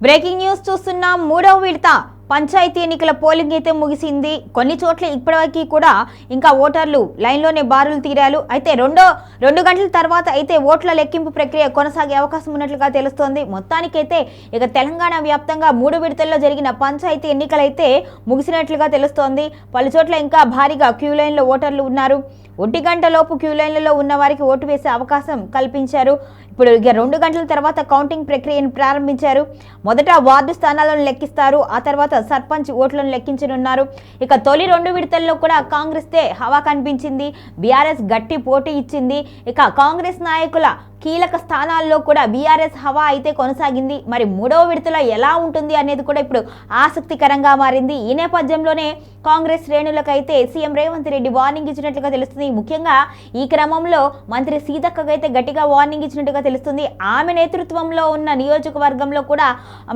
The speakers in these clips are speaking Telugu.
బ్రేకింగ్ న్యూస్ చూస్తున్నాం. మూడవ విడత పంచాయతీ ఎన్నికల పోలింగ్ అయితే ముగిసింది. కొన్ని చోట్ల ఇప్పటివరకు కూడా ఇంకా ఓటర్లు లైన్లోనే బారులు తీరారు. అయితే రెండు గంటల తర్వాత అయితే ఓట్ల లెక్కింపు ప్రక్రియ కొనసాగే అవకాశం ఉన్నట్లుగా తెలుస్తోంది. మొత్తానికైతే ఇక తెలంగాణ వ్యాప్తంగా 3 విడతల్లో జరిగిన పంచాయతీ ఎన్నికలైతే ముగిసినట్లుగా తెలుస్తోంది. పలు చోట్ల ఇంకా భారీగా క్యూ లైన్లో ఓటర్లు ఉన్నారు. 1 గంట లోపు క్యూ లైన్లలో ఉన్న వారికి ఓటు వేసే అవకాశం కల్పించారు. ఇప్పుడు ఇక 2 గంటల తర్వాత కౌంటింగ్ ప్రక్రియను ప్రారంభించారు. మొదట వార్డు స్థానాలను లెక్కిస్తారు. ఆ తర్వాత సర్పంచ్ ఓట్లను లెక్కించనున్నారు. ఇక తొలి 2 విడతల్లో కూడా కాంగ్రెస్దే హవా కనిపించింది. బీఆర్ఎస్ గట్టి పోటీ ఇచ్చింది. ఇక కాంగ్రెస్ నాయకుల కీలక స్థానాల్లో కూడా బీఆర్ఎస్ హవా అయితే కొనసాగింది. మరి 3వ విడతలో ఎలా ఉంటుంది అనేది కూడా ఇప్పుడు ఆసక్తికరంగా మారింది. ఈ నేపథ్యంలోనే కాంగ్రెస్ శ్రేణులకైతే సీఎం రేవంత్ రెడ్డి వార్నింగ్ ఇచ్చినట్లుగా తెలుస్తుంది. ముఖ్యంగా ఈ క్రమంలో మంత్రి సీతక్కకైతే గట్టిగా వార్నింగ్ ఇచ్చినట్టుగా తెలుస్తుంది. ఆమె నేతృత్వంలో ఉన్న నియోజకవర్గంలో కూడా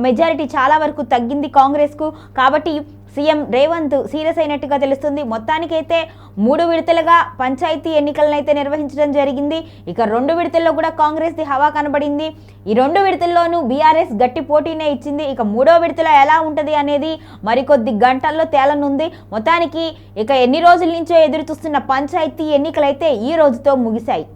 మెజారిటీ చాలా వరకు తగ్గింది కాంగ్రెస్కు. కాబట్టి సీఎం రేవంత్ సీరియస్ అయినట్టుగా తెలుస్తుంది. మొత్తానికైతే 3 విడతలుగా పంచాయతీ ఎన్నికలను అయితే నిర్వహించడం జరిగింది. ఇక 2 విడతల్లో కూడా కాంగ్రెస్ది హవా కనబడింది. ఈ 2 విడతల్లోనూ బీఆర్ఎస్ గట్టి పోటీనే ఇచ్చింది. ఇక 3వ విడతలో ఎలా ఉంటుంది అనేది మరికొద్ది గంటల్లో తేలనుంది. మొత్తానికి ఇక ఎన్ని రోజుల నుంచో ఎదురు చూస్తున్న పంచాయతీ ఎన్నికలైతే ఈ రోజుతో ముగిశాయి.